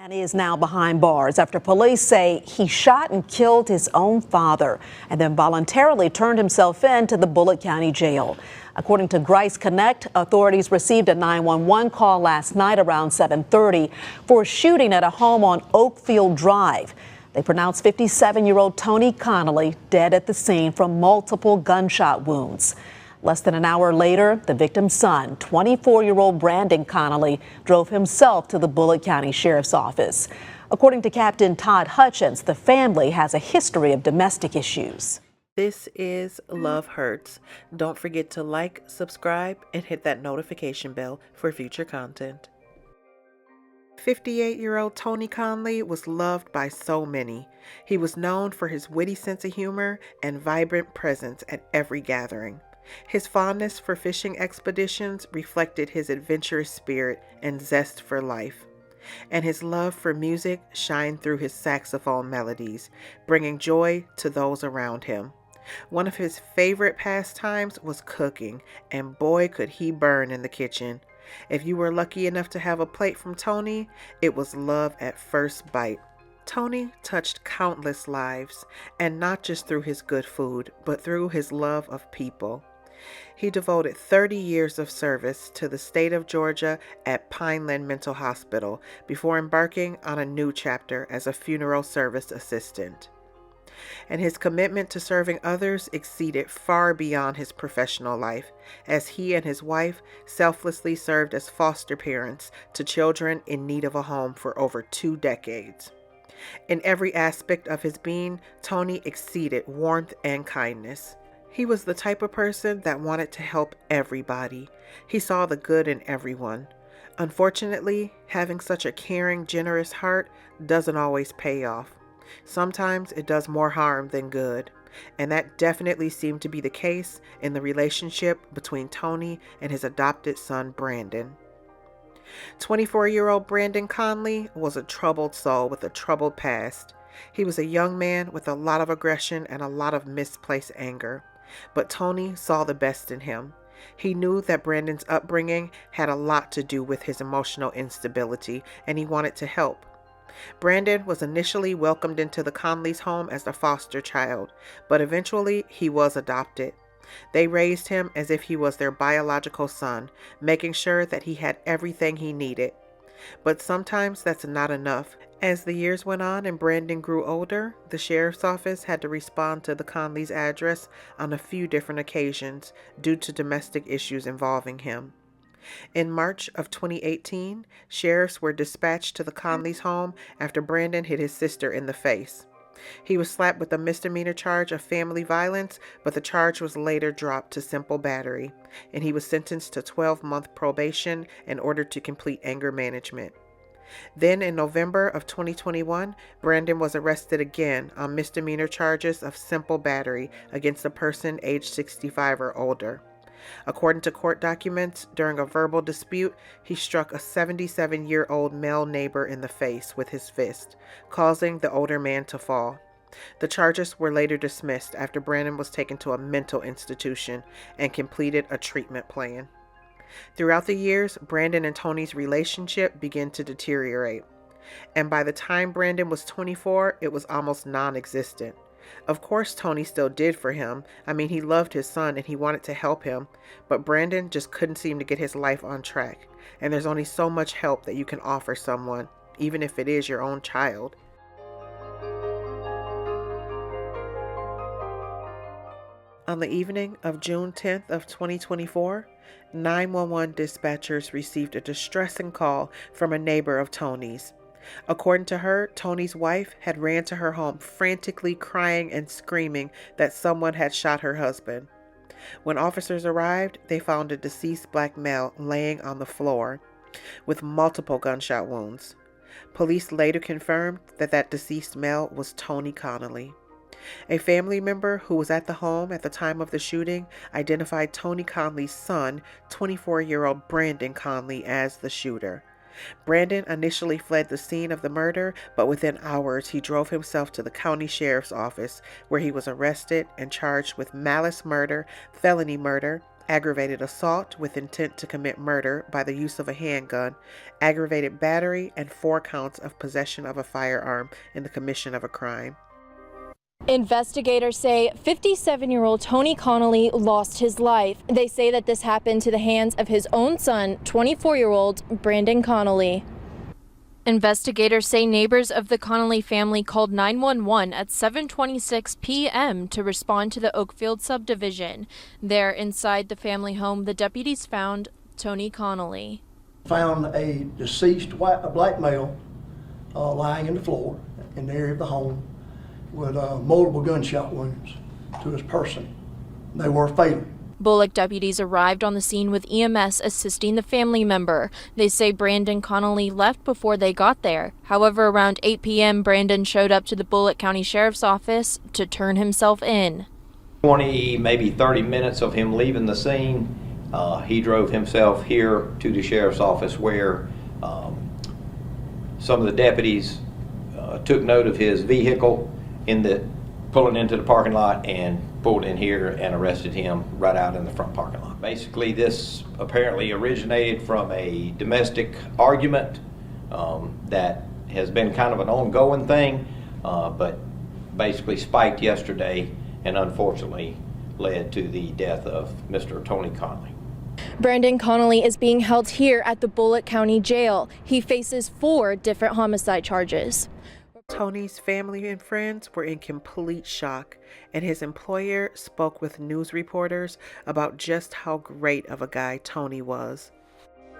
And he is now behind bars after police say he shot and killed his own father and then voluntarily turned himself in to the Bullitt County Jail. According to Grice Connect, authorities received a 911 call last night around 7:30 for a shooting at a home on Oakfield Drive. They pronounced 57-year-old Tony Connely dead at the scene from multiple gunshot wounds. Less than an hour later, the victim's son, 24-year-old Brandon Connely, drove himself to the Bullitt County Sheriff's Office. According to Captain Todd Hutchins, the family has a history of domestic issues. This is Love Hurts. Don't forget to like, subscribe, and hit that notification bell for future content. 58-year-old Tony Connely was loved by so many. He was known for his witty sense of humor and vibrant presence at every gathering. His fondness for fishing expeditions reflected his adventurous spirit and zest for life. And his love for music shined through his saxophone melodies, bringing joy to those around him. One of his favorite pastimes was cooking, and boy could he burn in the kitchen. If you were lucky enough to have a plate from Tony, it was love at first bite. Tony touched countless lives, and not just through his good food, but through his love of people. He devoted 30 years of service to the state of Georgia at Pineland Mental Hospital before embarking on a new chapter as a funeral service assistant. And his commitment to serving others exceeded far beyond his professional life, as he and his wife selflessly served as foster parents to children in need of a home for over 2 decades. In every aspect of his being, Tony exceeded warmth and kindness. He was the type of person that wanted to help everybody. He saw the good in everyone. Unfortunately, having such a caring, generous heart doesn't always pay off. Sometimes it does more harm than good, and that definitely seemed to be the case in the relationship between Tony and his adopted son, Brandon. 24-year-old Brandon Connely was a troubled soul with a troubled past. He was a young man with a lot of aggression and a lot of misplaced anger. But Tony saw the best in him. He knew that Brandon's upbringing had a lot to do with his emotional instability, and he wanted to help. Brandon was initially welcomed into the Connelly's home as a foster child, but eventually he was adopted. They raised him as if he was their biological son, making sure that he had everything he needed. But sometimes that's not enough. As the years went on and Brandon grew older, the sheriff's office had to respond to the Connelly's address on a few different occasions due to domestic issues involving him. In March of 2018, sheriffs were dispatched to the Connelly's home after Brandon hit his sister in the face. He was slapped with a misdemeanor charge of family violence, but the charge was later dropped to simple battery, and he was sentenced to 12-month probation in order to complete anger management. Then in November of 2021, Brandon was arrested again on misdemeanor charges of simple battery against a person aged 65 or older. According to court documents, during a verbal dispute, he struck a 77-year-old male neighbor in the face with his fist, causing the older man to fall. The charges were later dismissed after Brandon was taken to a mental institution and completed a treatment plan. Throughout the years, Brandon and Tony's relationship began to deteriorate, and by the time Brandon was 24, it was almost non-existent. Of course, Tony still did for him. He loved his son and he wanted to help him, but Brandon just couldn't seem to get his life on track, and there's only so much help that you can offer someone, even if it is your own child. On the evening of June 10th of 2024, 911 dispatchers received a distressing call from a neighbor of Tony's. According to her, Tony's wife had ran to her home frantically crying and screaming that someone had shot her husband. When officers arrived, they found a deceased black male laying on the floor with multiple gunshot wounds. Police later confirmed that that deceased male was Tony Connely. A family member who was at the home at the time of the shooting identified Tony Connely's son, 24-year-old Brandon Connely, as the shooter. Brandon initially fled the scene of the murder, but within hours he drove himself to the county sheriff's office, where he was arrested and charged with malice murder, felony murder, aggravated assault with intent to commit murder by the use of a handgun, aggravated battery, and 4 counts of possession of a firearm in the commission of a crime. Investigators say 57-year-old Tony Connely lost his life. They say that this happened to the hands of his own son, 24-year-old Brandon Connely. Investigators say neighbors of the Connely family called 911 at 7:26 p.m. to respond to the Oakfield subdivision. There, inside the family home, the deputies found Tony Connely. Found a deceased black male lying in the floor in the area of the home with multiple gunshot wounds to his person. They were fatal. Bullock deputies arrived on the scene with EMS assisting the family member. They say Brandon Connely left before they got there. However, around 8 p.m., Brandon showed up to the Bullock County Sheriff's Office to turn himself in. 20, maybe 30 minutes of him leaving the scene, he drove himself here to the Sheriff's Office where some of the deputies took note of his vehicle pulling into the parking lot and pulled in here and arrested him right out in the front parking lot. Basically, this apparently originated from a domestic argument that has been kind of an ongoing thing, but basically spiked yesterday and unfortunately led to the death of Mr. Tony Connely. Brandon Connely is being held here at the Bullock County Jail. He faces 4 different homicide charges. Tony's family and friends were in complete shock, and his employer spoke with news reporters about just how great of a guy Tony was.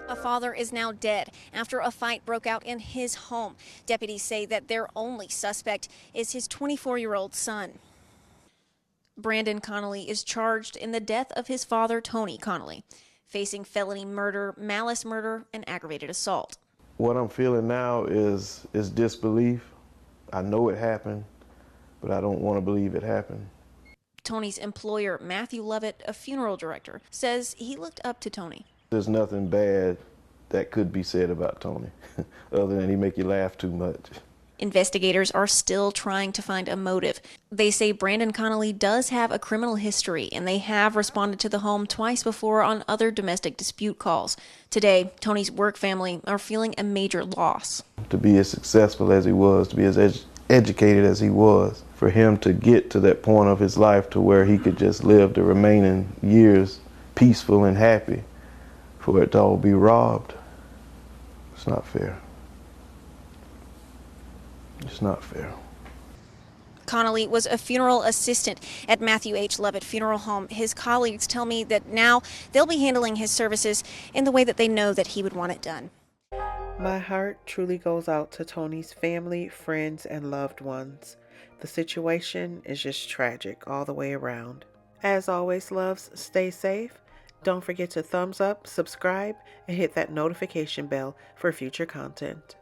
A father is now dead after a fight broke out in his home. Deputies say that their only suspect is his 24-year-old son. Brandon Connely is charged in the death of his father, Tony Connely, facing felony murder, malice murder, and aggravated assault. What I'm feeling now is disbelief. I know it happened, but I don't want to believe it happened. Tony's employer, Matthew Lovett, a funeral director, says he looked up to Tony. There's nothing bad that could be said about Tony, other than he make you laugh too much. Investigators are still trying to find a motive. They say Brandon Connely does have a criminal history, and they have responded to the home twice before on other domestic dispute calls. Today, Tony's work family are feeling a major loss. To be as successful as he was, to be as educated as he was, for him to get to that point of his life to where he could just live the remaining years peaceful and happy, for it to all be robbed, it's not fair. It's not fair. Connely was a funeral assistant at Matthew H. Lovett Funeral Home. His colleagues tell me that now they'll be handling his services in the way that they know that he would want it done. My heart truly goes out to Tony's family, friends, and loved ones. The situation is just tragic all the way around. As always, loves, stay safe. Don't forget to thumbs up, subscribe, and hit that notification bell for future content.